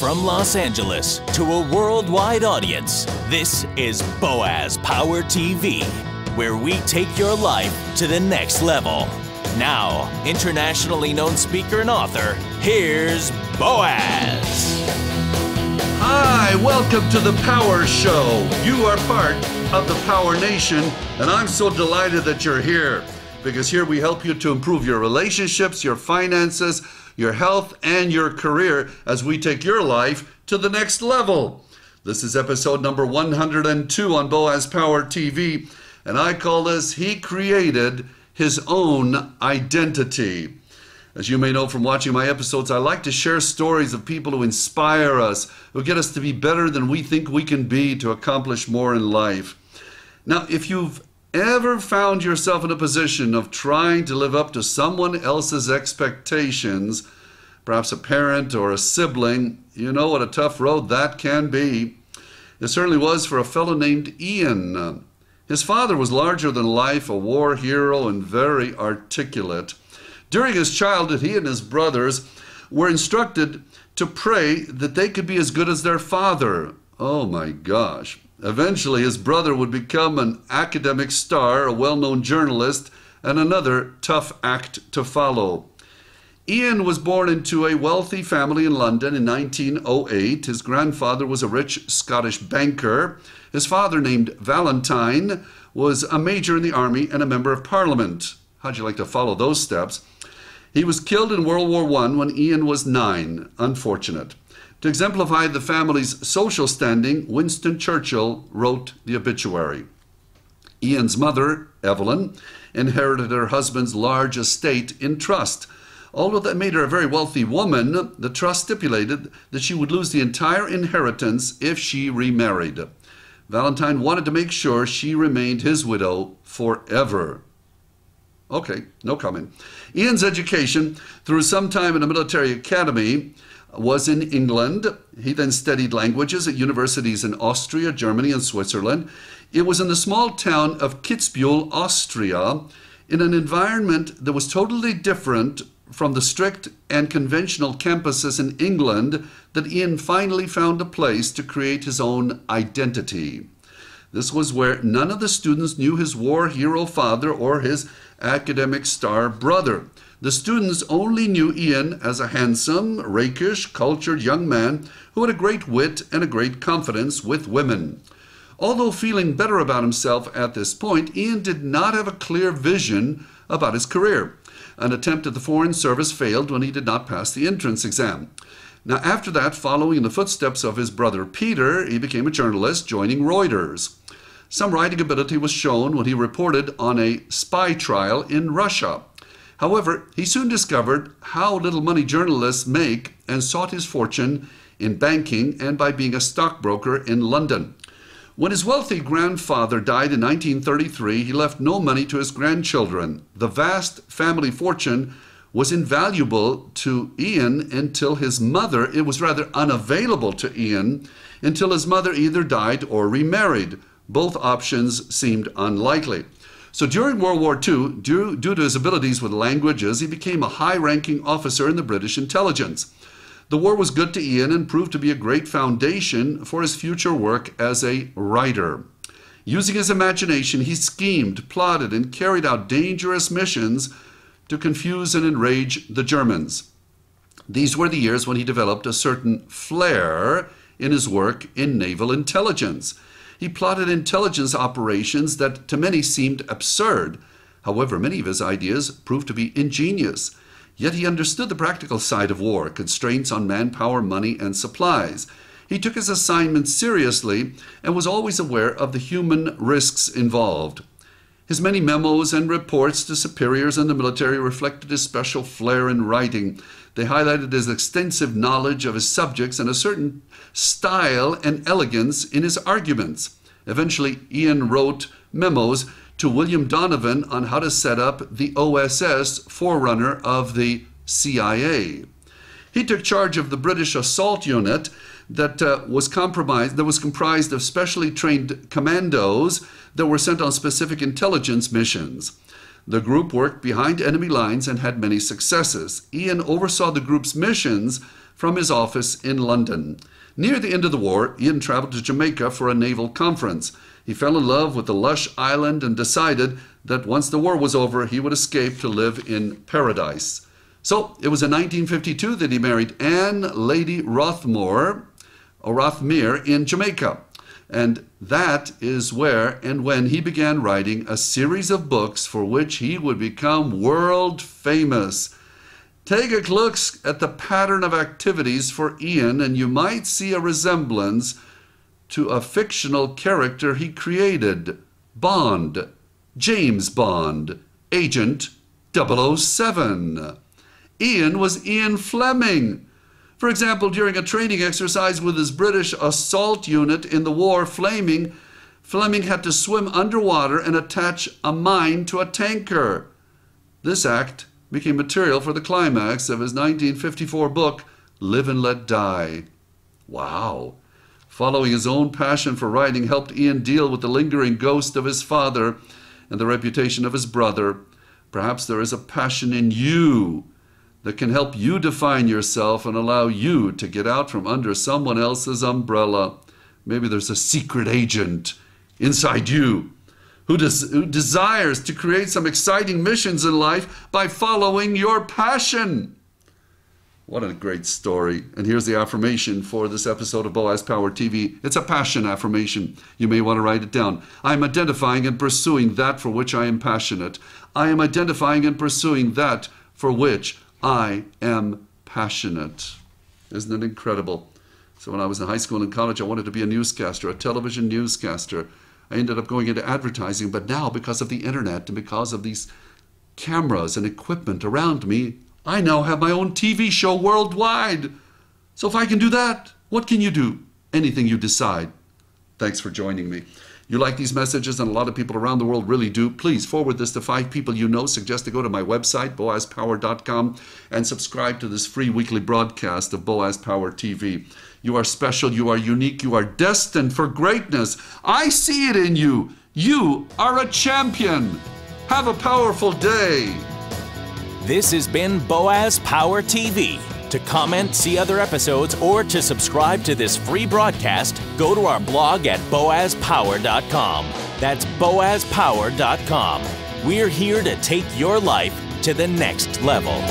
From Los Angeles to a worldwide audience, this is Boaz Power TV, where we take your life to the next level. Now, internationally known speaker and author, here's Boaz. Hi, welcome to the Power Show. You are part of the Power Nation, and I'm so delighted that you're here, because here we help you to improve your relationships, your finances, your health, and your career as we take your life to the next level. This is episode number 102 on Boaz Power TV, and I call this He Created His Own Identity. As you may know from watching my episodes, I like to share stories of people who inspire us, who get us to be better than we think we can be to accomplish more in life. Now, if you've ever found yourself in a position of trying to live up to someone else's expectations, perhaps a parent or a sibling, you know what a tough road that can be. It certainly was for a fellow named Ian. His father was larger than life, a war hero, and very articulate. During his childhood, he and his brothers were instructed to pray that they could be as good as their father. Oh my gosh. Eventually, his brother would become an academic star, a well-known journalist, and another tough act to follow. Ian was born into a wealthy family in London in 1908. His grandfather was a rich Scottish banker. His father, named Valentine, was a major in the army and a member of parliament. How'd you like to follow those steps? He was killed in World War I when Ian was 9. Unfortunate. To exemplify the family's social standing, Winston Churchill wrote the obituary. Ian's mother, Evelyn, inherited her husband's large estate in trust. Although that made her a very wealthy woman, the trust stipulated that she would lose the entire inheritance if she remarried. Valentine wanted to make sure she remained his widow forever. Okay, no comment. Ian's education, through some time in a military academy, was in England. He then studied languages at universities in Austria, Germany, and Switzerland. It was in the small town of Kitzbühel, Austria, in an environment that was totally different from the strict and conventional campuses in England, that Ian finally found a place to create his own identity. This was where none of the students knew his war hero father or his academic star brother. The students only knew Ian as a handsome, rakish, cultured young man who had a great wit and a great confidence with women. Although feeling better about himself at this point, Ian did not have a clear vision about his career. An attempt at the Foreign Service failed when he did not pass the entrance exam. Now, after that, following in the footsteps of his brother Peter, he became a journalist, joining Reuters. Some writing ability was shown when he reported on a spy trial in Russia. However, he soon discovered how little money journalists make and sought his fortune in banking and by being a stockbroker in London. When his wealthy grandfather died in 1933, he left no money to his grandchildren. The vast family fortune was invaluable to Ian until his mother, it was rather unavailable to Ian until his mother either died or remarried. Both options seemed unlikely. So during World War II, due to his abilities with languages, he became a high-ranking officer in the British intelligence. The war was good to Ian and proved to be a great foundation for his future work as a writer. Using his imagination, he schemed, plotted, and carried out dangerous missions to confuse and enrage the Germans. These were the years when he developed a certain flair in his work in naval intelligence. He plotted intelligence operations that to many seemed absurd. However, many of his ideas proved to be ingenious. Yet he understood the practical side of war, constraints on manpower, money, and supplies. He took his assignment seriously and was always aware of the human risks involved. His many memos and reports to superiors in the military reflected his special flair in writing. They highlighted his extensive knowledge of his subjects and a certain style and elegance in his arguments. Eventually, Ian wrote memos to William Donovan on how to set up the OSS, forerunner of the CIA. He took charge of the British assault unit that was comprised of specially trained commandos that were sent on specific intelligence missions. The group worked behind enemy lines and had many successes. Ian oversaw the group's missions from his office in London. Near the end of the war, Ian traveled to Jamaica for a naval conference. He fell in love with the lush island and decided that once the war was over, he would escape to live in paradise. So it was in 1952 that he married Anne Lady Rothmere in Jamaica. And that is where and when he began writing a series of books for which he would become world famous. Take a look at the pattern of activities for Ian, and you might see a resemblance to a fictional character he created, Bond, James Bond, Agent 007. Ian was Ian Fleming. For example, during a training exercise with his British assault unit in the war, Fleming had to swim underwater and attach a mine to a tanker. This act became material for the climax of his 1954 book, Live and Let Die. Wow. Following his own passion for writing helped Ian deal with the lingering ghost of his father and the reputation of his brother. Perhaps there is a passion in you that can help you define yourself and allow you to get out from under someone else's umbrella. Maybe there's a secret agent inside you who desires to create some exciting missions in life by following your passion. What a great story. And here's the affirmation for this episode of Boaz Power TV. It's a passion affirmation. You may want to write it down. I am identifying and pursuing that for which I am passionate. I am identifying and pursuing that for which I am passionate. Isn't it incredible? So when I was in high school and college, I wanted to be a newscaster, a television newscaster. I ended up going into advertising, but now because of the internet and because of these cameras and equipment around me, I now have my own TV show worldwide. So if I can do that, what can you do? Anything you decide. Thanks for joining me. You like these messages, and a lot of people around the world really do. Please forward this to 5 people you know. Suggest to go to my website, boazpower.com, and subscribe to this free weekly broadcast of Boaz Power TV. You are special, you are unique, you are destined for greatness. I see it in you. You are a champion. Have a powerful day. This has been Boaz Power TV. To comment, see other episodes, or to subscribe to this free broadcast, go to our blog at boazpower.com. That's boazpower.com. We're here to take your life to the next level.